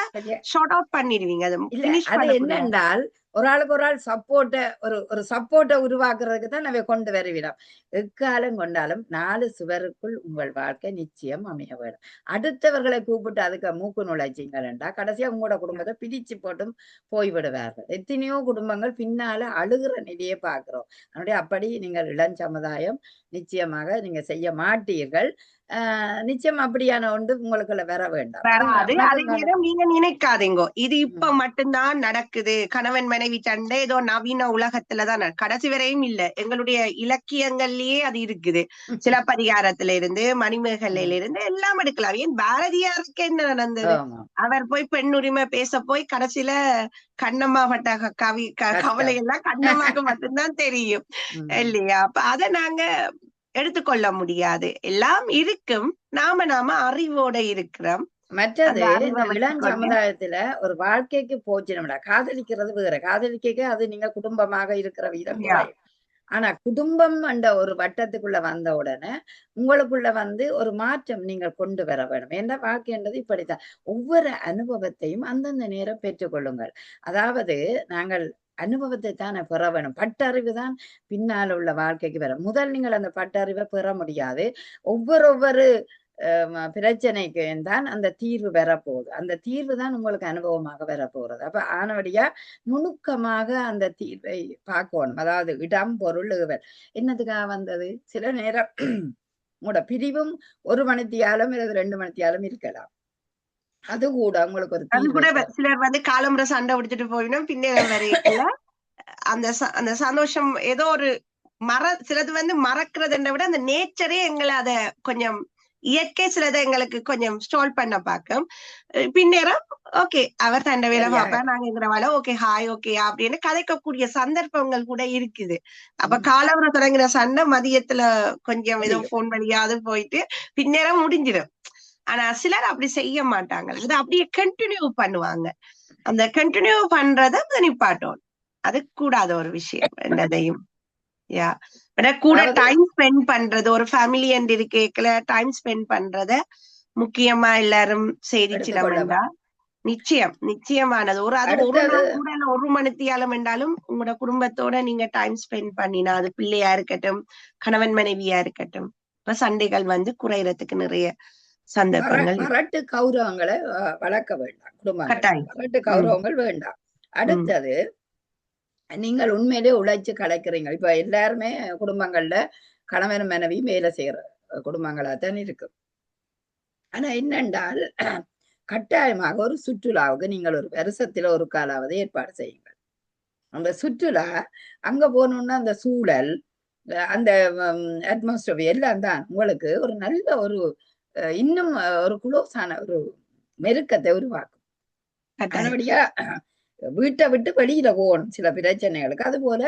ஷார்ட் அவுட் பண்ணிடுவீங்க. அது என்னென்றால் ஒரு ஆளுக்கு ஒரு ஆள் ஒரு சப்போர்ட்டை உருவாக்குறதுக்கு தான் நம்ம கொண்டு வருவிடும். எக்காலம் கொண்டாலும் 4 சுவருக்குள் உங்கள் வாழ்க்கை நிச்சயம் அமைய வேண்டும். அடுத்தவர்களை கூப்பிட்டு அதுக்கு மூக்கு நுழைச்சிங்களா கடைசியா உங்களோட குடும்பத்தை பிரிச்சு போட்டும் போய்விடுவார்கள். எத்தனையோ குடும்பங்கள் பின்னால அழுகிற நிலையை பார்க்கிறோம். அதனுடைய அப்படி நீங்கள் இளம் சமுதாயம் நிச்சயமாக நீங்க செய்ய மாட்டீர்கள். நிச்சயம் அப்படியான ஒன்று உங்களுக்குள்ள வர வேண்டாம். அதே நேரம் நீங்க நினைக்காதீங்க இது இப்ப மட்டும்தான் நடக்குது, கணவன் மனைவி சண்டை ஏதோ நவீன உலகத்துலதான் கடைசி வரையும் இல்ல. எங்களுடைய இலக்கியங்கள்லயே அது இருக்குது. சிலப்பதிகாரத்துல இருந்து மணிமேகலையில இருந்து எல்லாம் எடுக்கலாம். ஏன் பாரதியாருக்கு என்ன நடந்தது, அவர் போய் பெண் உரிமை பேச போய் கடைசியில கண்ணம்மா பட்ட கவலை எல்லாம் கண்ணம்மாக்கு மட்டும்தான் தெரியும் இல்லையா? அப்ப அதை நாங்க எடுத்துக்கொள்ள முடியாது. எல்லாம் இருக்கும், நாம அறிவோட இருக்கிறோம். மற்றது இந்த இளம் சமுதாயத்துல ஒரு வாழ்க்கைக்கு போச்சுனோம்டா, காதலிக்கிறது வேற. காதலிக்க அது நீங்க குடும்பமாக இருக்கிற விதம். ஆனா குடும்பம் என்ற ஒரு வட்டத்துக்குள்ள வந்த உடனே உங்களுக்குள்ள வந்து ஒரு மாற்றம் நீங்கள் கொண்டு வர வேணும். என்ற வாழ்க்கைன்றது இப்படித்தான். ஒவ்வொரு அனுபவத்தையும் அந்தந்த நேரம் பெற்றுக்கொள்ளுங்கள். அதாவது நாங்கள் அனுபவத்தை தானே பெற வேணும். பட்டறிவு தான் பின்னால் உள்ள வாழ்க்கைக்கு வரும். முதல் நீங்கள் அந்த பட்டறிவை பெற முடியாது. ஒவ்வொரு பிரச்சனைக்கு தான் அந்த தீர்வு வரப்போகுது. அந்த தீர்வு தான் உங்களுக்கு அனுபவமாக வரப்போறது. அப்ப ஆனபடியா நுணுக்கமாக அந்த தீர்வை பார்க்கணும். அதாவது இடம் பொருள் ஏவல் என்னத்துக்காக வந்தது. சில நேரம் உங்களோட பிரிவும் 1 மணித்தியாலும் 2 மணித்தியாலும் இருக்கலாம். அது கூட உங்களுக்கு ஒரு சிலர் வந்து காலம்புற சண்டை பிடிச்சிட்டு போயிடும், பின்னேரம் வரையில அந்த சந்தோஷம் ஏதோ ஒரு சிலது வந்து மறக்கிறத விட அந்த நேச்சரே எங்களை அத கொஞ்சம் இயற்கை சிலதை எங்களுக்கு கொஞ்சம் ஸ்டால் பண்ண பார்க்கும். பின்னேரம் ஓகே அவர் தண்டை வேலை பார்ப்பேன், நாங்க எங்கிற வேலை ஓகே ஹாய் ஓகே அப்படின்னு கதைக்கக்கூடிய சந்தர்ப்பங்கள் கூட இருக்குது. அப்ப காலவரம் தொடங்குற சண்டை மதியத்துல கொஞ்சம் ஏதோ போன் வழியாவது போயிட்டு பின்னேரம் முடிஞ்சிடும். ஆனா சிலர் அப்படி செய்ய மாட்டாங்க, அது அப்படியே கண்டினியூ பண்ணுவாங்க. அந்த கண்டினியூ பண்றத நிப்பாட்டும், அது கூடாத ஒரு விஷயம். என்னதையும் கூட டைம் ஸ்பெண்ட் பண்றது, ஒரு ஃபேமிலி அண்ட் இருக்கேக்கல டைம் ஸ்பெண்ட் பண்றத முக்கியமா எல்லாரும் செய்திச்சிடா நிச்சயமானது. ஒரு நாள் கூட 1 மணித்தியாலம் என்றாலும் உங்களோட குடும்பத்தோட நீங்க டைம் ஸ்பெண்ட் பண்ணினா, அது பிள்ளையா இருக்கட்டும் கணவன் மனைவியா இருக்கட்டும், இப்ப சண்டைகள் வந்து குறையறதுக்கு நிறைய சந்தர்ப்பங்கள். வரட்டு கௌரவங்களை வளர்க்க வேண்டாம். குடும்பம் வரட்டு கௌரவங்கள் வேண்டாம். அடுத்தது நீங்கள் உண்மையிலே உழைச்சு கலைக்கிறீங்க. இப்ப எல்லாருமே குடும்பங்கள்ல கணவன் மனைவி வேலை செய்யற குடும்பங்களாத்தான் இருக்கு. ஆனா என்னென்றால் கட்டாயமாக ஒரு சுற்றுலாவுக்கு நீங்கள் ஒரு வருஷத்துல ஒரு காலாவது ஏற்பாடு செய்யுங்கள். அந்த சுற்றுலா அங்க போகணும்னா அந்த சூழல் அந்த அட்மாஸ்பியர் எல்லாம் தான் உங்களுக்கு ஒரு நல்ல ஒரு இன்னும் ஒரு குளோஸான ஒரு நெருக்கத்தை உருவாக்கும். அதனபடியா வீட்டை விட்டு வெளியில போகணும் சில பிரச்சனைகளுக்கு. அது போல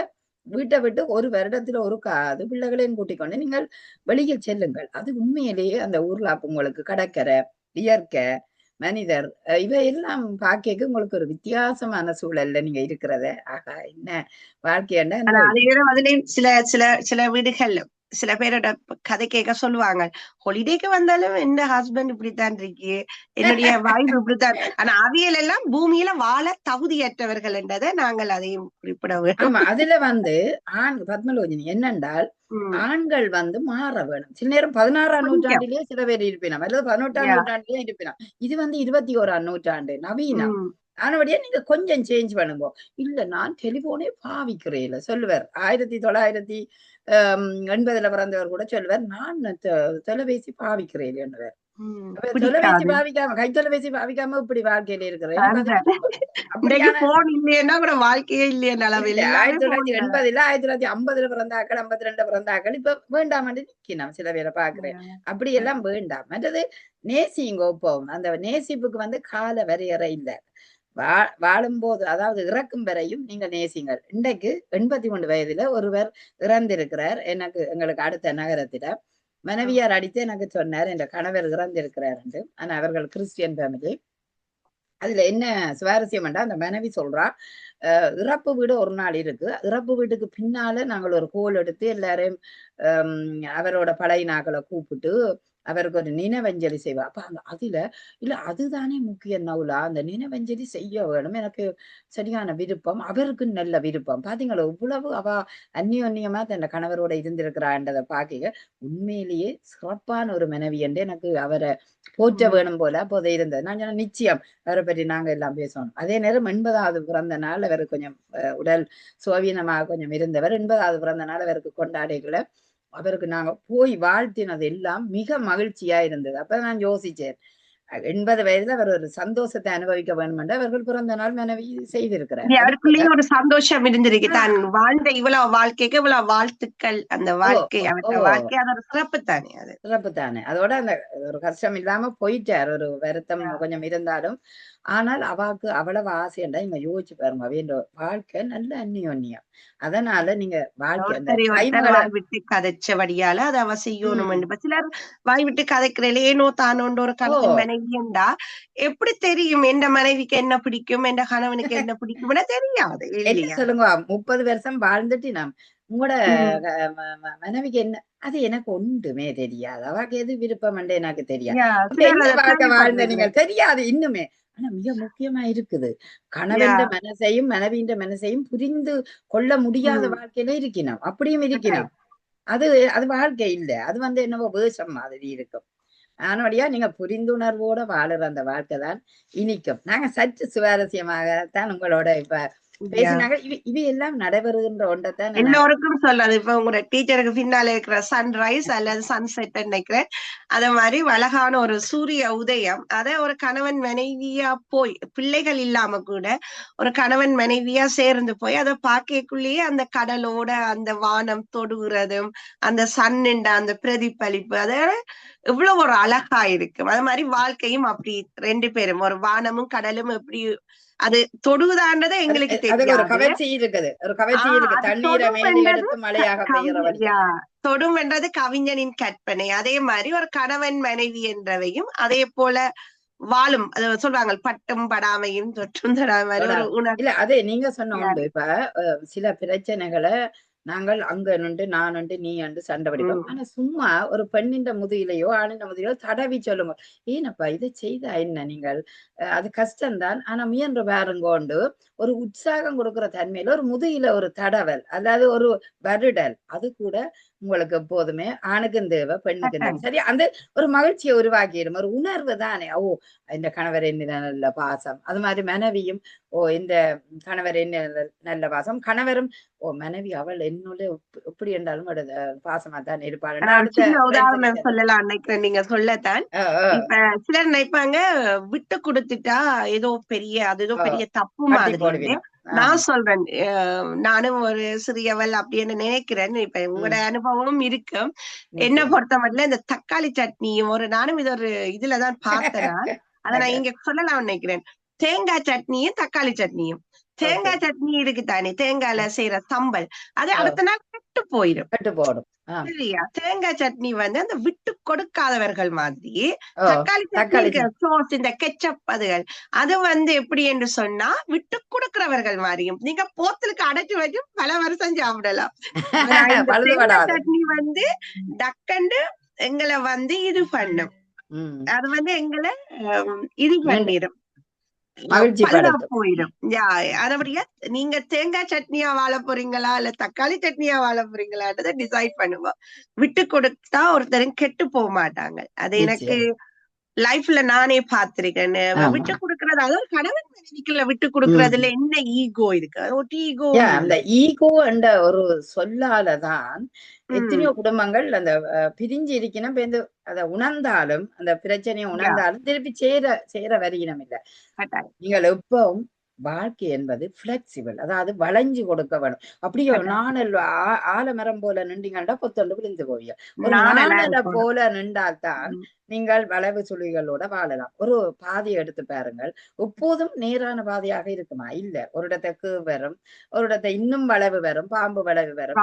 வீட்டை விட்டு ஒரு வருடத்துல ஒரு காது பிள்ளைகளையும் கூட்டிக் கொண்டு நீங்கள் வெளியில் செல்லுங்கள். அது உண்மையிலேயே அந்த ஊர்லாப்பு உங்களுக்கு கடற்கரை, இயற்கை, மனிதர் இவையெல்லாம் பார்க்க உங்களுக்கு ஒரு வித்தியாசமான சூழல்ல நீங்க இருக்கிறத ஆகா என்ன வாழ்க்கையண்டா. அதுலயும் சில சில சில வீடுகள்ல சில பேரோட கதை கேட்க சொல்லுவாங்க, ஹாலிடேக்கு வந்தாலும் என்ன ஹஸ்பண்ட் இப்படித்தான் இருக்கு, என்னுடைய வாய்ப்பு இப்படித்தான். ஆனா அவியல் எல்லாம் பூமியில வாழ தகுதியற்றவர்கள் என்றதை நாங்கள் அதையும் குறிப்பிட வேண்டும். ஆமா, அதுல ஆண் பத்மலோஜினி என்னென்றால் ஆண்கள் மாற வேணும். சில நேரம் 16ஆம் நூற்றாண்டிலேயே சில பேர் இருப்பினம், அல்லது 18ஆம் நூற்றாண்டிலேயே இருப்பினம். இது 21ஆம் நூற்றாண்டு நவீனம். ஆனபடியா நீங்க கொஞ்சம் சேஞ்ச் பண்ணுங்க. இல்ல நான் டெலிபோனே பாவிக்கிறேன் சொல்லுவார். 1980 பிறந்தவர் கூட சொல்லுவார், நான் தொலைபேசி பாவிக்கிறேன் என்னவர். தொலைபேசி பாவிக்காம கைத்தொலைபேசி பாவிக்காம இப்படி வாழ்க்கையில இருக்கிறேன். 1980 1950 பிறந்தாக்கள் 52 பிறந்தாக்கள் இப்ப வேண்டாம் நிக்கணும். சில பேரை பாக்குறேன். அப்படி எல்லாம் வேண்டாம். மற்றது நேசிங்க. இப்போ அந்த நேசிப்புக்கு கால வரையறை இல்லை. வாழும்போது அதாவது இறக்கும் வரையும் நீங்க நேசிங்கள். இன்றைக்கு 83 வயதுல ஒருவர் இறந்திருக்கிறார். எங்களுக்கு அடுத்த நகரத்தில மனைவியார் அடித்து எனக்கு சொன்னார், என்ற கணவர் இறந்திருக்கிறார் என்று. ஆனா அவர்கள் கிறிஸ்டியன் ஃபேமிலி. அதுல என்ன சுவாரஸ்யம் என்றா, அந்த மனைவி சொல்றா, இறப்பு வீடு ஒரு நாள் இருக்கு, இறப்பு வீட்டுக்கு பின்னால நாங்கள் ஒரு கோல் எடுத்து எல்லாரையும் அவரோட பழைய நாக்களை கூப்பிட்டு அவருக்கு ஒரு நினைவஞ்சலி செய்வா. அப்ப அதுல இல்ல அதுதானே முக்கியம் நவுலா, அந்த நினைவஞ்சலி செய்ய வேணும், எனக்கு சரியான விருப்பம், அவருக்கு நல்ல விருப்பம். பாத்தீங்களா இவ்வளவு அவ அந்நியோன்யமா தன் கணவரோட இருந்திருக்கிறான்றதை பாக்க உண்மையிலேயே சிறப்பான ஒரு மனைவி என்று எனக்கு அவரை போற்ற வேணும் போல அப்போது இருந்தது. நான் சொன்ன நிச்சயம் அவரை பற்றி நாங்க எல்லாம் பேசணும். அதே நேரம் 80வது பிறந்த நாள் அவர் கொஞ்சம் உடல் சுவீனமாக கொஞ்சம் இருந்தவர். 80வது பிறந்த நாள் அவருக்கு கொண்டாடிகளை அவருக்கு நாங்க போய் வாழ்த்தினது எல்லாம் மிக மகிழ்ச்சியா இருந்தது. அப்ப நான் யோசிச்சேன், 80 வயதுல அவர் ஒரு சந்தோஷத்தை அனுபவிக்க வேண்டும் என்று அவர்கள் பிறந்த நாள் மனைவி செய்திருக்கிறார். அவருக்குள்ளேயும் ஒரு சந்தோஷம் இருந்திருக்கு. தான் வாழ்ந்த இவ்வளவு வாழ்க்கைக்கு இவ்வளவு வாழ்த்துக்கள். அந்த வாழ்க்கை வாழ்க்கை அது ஒரு சிறப்பு தானே. அது சிறப்பு தானே. அதோட அந்த ஒரு கஷ்டம் இல்லாம போயிட்டார். ஒரு வருத்தம் கொஞ்சம் இருந்தாலும். ஆனால் அவாக்கு அவ்வளவு ஆசைண்டா இங்க யோசிச்சு பாருங்க. அவையோட வாழ்க்கை நல்ல அந்நியோன்யம். அதனால நீங்க வாழ்க்கை விட்டு கதைச்சபடியால அதை அவ செய்யணும். சிலர் வாய் விட்டு கதைக்கிறேன் ஏனோ தானோன்ற ஒரு கணவன் மனைவியண்டா எப்படி தெரியும் எந்த மனைவிக்கு என்ன பிடிக்கும், எந்த கணவனுக்கு என்ன பிடிக்கும்னு தெரியாது. சொல்லுங்க 30 வருஷம் வாழ்ந்துட்டு நாம் உங்களோட மனைவிக்கு என்ன அது எனக்கு ஒன்றுமே தெரியாது. அவாக்கு எது விருப்பம் எனக்கு தெரியாது. வாழ்ந்த நீங்கள் தெரியாது இன்னுமே. ஆனா மிக முக்கியமா இருக்குது, கணவன் மனசையும் மனைவியின் மனசையும் புரிந்து கொள்ள முடியாத வாழ்க்கையில இருக்கணும். அப்படியும் இருக்கணும். அது அது வாழ்க்கை இல்லை. அது என்னவோ வேஷம் மாதிரி இருக்கும். ஆனபடியா நீங்க புரிந்துணர்வோட வாழுற அந்த வாழ்க்கை தான் இனிக்கும். நாங்க சற்று சுவாரஸ்யமாகத்தான் உங்களோட இப்ப பேசினாங்க. இவை எல்லாம் நடைபெறுகின்ற ஒன்றைத்தான் எல்லோருக்கும் சொல்லாது. இப்ப உங்களோட டீச்சருக்கு பின்னால இருக்கிற சன்ரைஸ் அல்லது சன்செட் நினைக்கிறேன். அத மாதிரி அழகான ஒரு சூரிய உதயம், அத ஒரு கணவன் மனைவியா போய் பிள்ளைகள் இல்லாம கூட ஒரு கணவன் மனைவியா சேர்ந்து போய் அதை பார்க்கக்குள்ளேயே அந்த கடலோட அந்த வானம் தொடுகிறதும் அந்த சன்னிண்ட அந்த பிரதிபலிப்பு அத இவ்வளவு ஒரு அழகா இருக்கும். அது மாதிரி வாழ்க்கையும் அப்படி 2 பேரும் ஒரு வானமும் கடலும் எப்படி அது தொடுவதான்றதை எங்களுக்கு தொடும் என்றது கவிஞனின் கற்பனை. அதே மாதிரி ஒரு கணவன் மனைவி என்றவையும் அதே போல வாழும். அது சொல்றாங்க பட்டும் படாமையும் தொற்றும் இல்ல. அதே நீங்க சொன்ன இப்ப சில பிரச்சனைகளை நாங்கள் அங்க நின்று நான் நின்று நீ என்று சண்டை பிடிப்போம். ஆனா சும்மா ஒரு பெண்ணின் முதுகிலையோ ஆணின் முதுகிலையோ தடவி சொல்லுங்க, ஏனப்பா இதை செய்தா என்ன, நீங்கள் அது கஷ்டம்தான் ஆனா முயன்று பாருங்கோண்டு ஒரு உற்சாகம் கொடுக்கிற தன்மையில ஒரு முதுகில ஒரு தடவல் அதாவது ஒரு வருடல் அது கூட உங்களுக்கு எப்போதுமே ஆணுக்கும் தேவை பெண்ணுக்கும் தேவை. சரி, அந்த ஒரு மகிழ்ச்சியை உருவாக்கிடும். ஒரு உணர்வு தானே. ஓ இந்த கணவர் என்ன நல்ல பாசம். அது மாதிரி மனைவியும் ஓ இந்த கணவர் என்ன நல்ல பாசம். கணவரும் ஓ மனைவி அவள் என்னோட எப்படி என்றாலும் பாசமா தான் இருப்பாள். உதாரணம் சொல்லலாம் நினைக்கிறேன் நீங்க சொல்லத்தான். இப்ப சிலர் நினைப்பாங்க விட்டு கொடுத்துட்டா ஏதோ பெரிய அது ஏதோ பெரிய தப்பு மாதிரி. நான் சொல்றேன், நானும் ஒரு சிறியவள் அப்படின்னு நினைக்கிறேன். இப்ப உங்களோட அனுபவமும் இருக்கு. என்ன பொறுத்த மட்டும் இந்த தக்காளி சட்னியும் நானும் இது ஒரு இதுலதான் பார்த்தேன். அதை நான் இங்க சொல்லலாம் நினைக்கிறேன். தேங்காய் சட்னியும் தக்காளி சட்னியும். தேங்காய் சட்னி இருக்குதானே, தேங்காய்ல செய்யற சம்பல், அது அடுத்த நாள் கெட்டு போயிடும். சரியா? தேங்காய் சட்னி அந்த விட்டு கொடுக்காதவர்கள் மாதிரி, தக்காளி சட்னி சோஸ், இந்த கெச்சப் அதுகள் அது எப்படி என்று சொன்னா விட்டு கொடுக்கிறவர்கள் மாதிரியும். நீங்க போத்தலுக்கு அடைச்சு வச்சு பல வருஷம் சாப்பிடலாம். தேங்காய் சட்னி டக்கண்டு எங்களை இது பண்ணும். அது எங்களை இது பண்ணிடும், போயிடும். அதபடியா நீங்க தேங்காய் சட்னியா வாழ போறீங்களா இல்ல தக்காளி சட்னியா வாழ போறீங்களான்றதை டிசைட் பண்ணுவோம். விட்டு கொடுத்தா ஒருத்தரும் கெட்டு போக மாட்டாங்க. அது எனக்கு லைஃப்ல நானே பார்த்திருக்கேன். விட்டு கொடுக்கறது, அதாவது கணவன் மனைவிக்குள்ள விட்டு கொடுக்கறதுல என்ன ஈகோ இருக்கு? ஒரு ஈகோ, அந்த ஈகோ என்ற ஒரு சொல்லாலதான் எத்தனையோ குடும்பங்கள் அந்த பிரிஞ்சு இருக்கணும். அதை உணர்ந்தாலும், அந்த பிரச்சனையை உணர்ந்தாலும் திருப்பி சேர வருகினம் இல்ல. நீங்கள் எப்பவும் வாழ்க்கை என்பது பிளெக்சிபிள், அதாவது வளைஞ்சு கொடுக்க வேணும். அப்படியே நாணல் ஆலமரம் போல நின்றீங்கன்னா பொத்தொண்டு விழுந்து போவீங்க. ஒரு நாணல போல நின்றால்தான் நீங்கள் வளைவு சுழிகளோட வாழலாம். ஒரு பாதையை எடுத்து பாருங்கள், எப்போதும் நேரான பாதையாக இருக்குமா? இல்ல. ஒரு இடத்துக்கு வரும், ஒரு இடத்தை இன்னும் வளைவு வரும், பாம்பு வளைவு வரும்.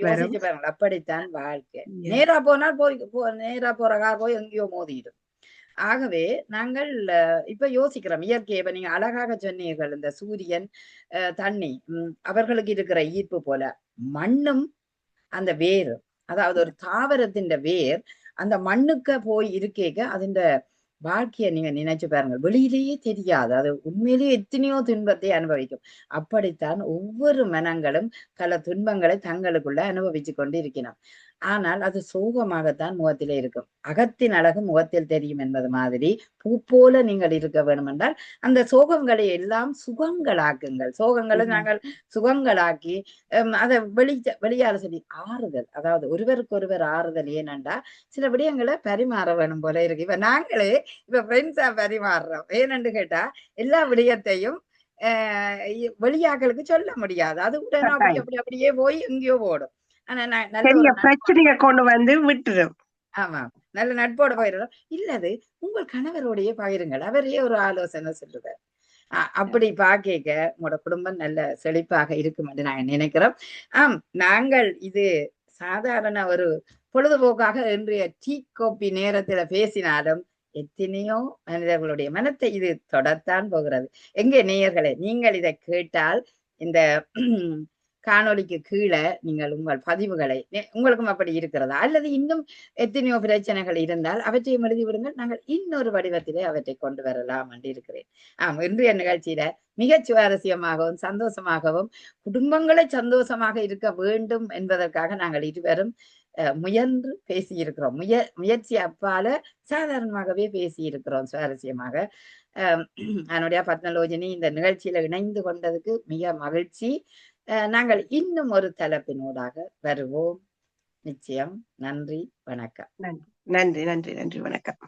யோசிச்சு பாருங்கள். அப்படித்தான் வாழ்க்கை. நேரா போனால் நேரா போற கார் போய் எங்கேயோ மோதிடும். ஆகவே நாங்கள் இப்ப யோசிக்கிறோம் இயற்கையை. இப்ப நீங்க அழகாக சொன்னீர்கள், இந்த சூரியன், தண்ணி, அவர்களுக்கு இருக்கிற ஈர்ப்பு போல மண்ணும் அந்த வேர், அதாவது ஒரு தாவரத்தின் வேர் அந்த மண்ணுக்கு போய் இருக்கேக்க அதிண்ட வாழ்க்கையை நீங்க நினைச்சு பாருங்க, வெளியிலேயே தெரியாது. அது உண்மையிலேயே எத்தனையோ துன்பத்தை அனுபவிக்கும். அப்படித்தான் ஒவ்வொரு மனங்களும் பல துன்பங்களை தங்களுக்குள்ள அனுபவிச்சு கொண்டு இருக்கணும். ஆனால் அது சோகமாகத்தான் முகத்திலே இருக்கும். அகத்தின் அழகு முகத்தில் தெரியும் என்பது மாதிரி பூ போல நீங்கள் இருக்க வேண்டும் என்றால் அந்த சோகங்களை எல்லாம் சுகங்களாக்குங்கள். சோகங்களை நாங்கள் சுகங்களாக்கி அதை வெளியால சொல்லி ஆறுதல், அதாவது ஒருவருக்கு ஒருவர் ஆறுதல். ஏனென்றா சில விடயங்களை பரிமாற வேணும் போல இருக்கு. இப்ப நாங்களே இப்ப ஃப்ரெண்ட்ஸா பரிமாறுறோம். ஏனென்று கேட்டா எல்லா விடயத்தையும் வெளியாக்களுக்கு சொல்ல முடியாது. அது உடனே அப்படியே போய் எங்கேயோ போடும். பிரச்சனையை கொண்டு விட்டுரும். ஆமா, நல்ல நட்போட பகிரலாம். இல்லது உங்கள் கணவரோடையே பகிருங்கள், அவரே ஒரு ஆலோசனை சொல்லுவார். அப்படி பாக்க உங்களோட குடும்பம் நல்ல செழிப்பாக இருக்கும் என்று நாங்க நினைக்கிறோம். நாங்கள் இது சாதாரண ஒரு பொழுதுபோக்காக இன்றைய டீ கோப்பி நேரத்துல பேசினாலும் எத்தனையோ மனிதர்களுடைய மனத்தை இது தொடத்தான் போகிறது. எங்கே நேயர்களே, நீங்கள் இதை கேட்டால் இந்த காணொலிக்கு கீழே நீங்கள் உங்கள் பதிவுகளை, உங்களுக்கும் அப்படி இருக்கிறதா அல்லது இன்னும் எத்தனையோ பிரச்சனைகள் இருந்தால் அவற்றையும் எழுதி விடுங்கள். நாங்கள் இன்னொரு வடிவத்திலே அவற்றை கொண்டு வரலாம் என்று இருக்கிறேன். இன்றைய நிகழ்ச்சியில மிக சுவாரஸ்யமாகவும் சந்தோஷமாகவும் குடும்பங்களை சந்தோஷமாக இருக்க வேண்டும் என்பதற்காக நாங்கள் இருவரும் முயன்று பேசியிருக்கிறோம். முயற்சி அப்பால சாதாரணமாகவே பேசியிருக்கிறோம் சுவாரஸ்யமாக. என்னுடைய பத்மலோஜினி இந்த நிகழ்ச்சியில இணைந்து கொண்டதுக்கு மிக மகிழ்ச்சி. நாங்கள் இன்னும் ஒரு தலைப்பினூடாக வருவோம் நிச்சயம். நன்றி, வணக்கம். நன்றி, நன்றி, நன்றி, நன்றி, வணக்கம்.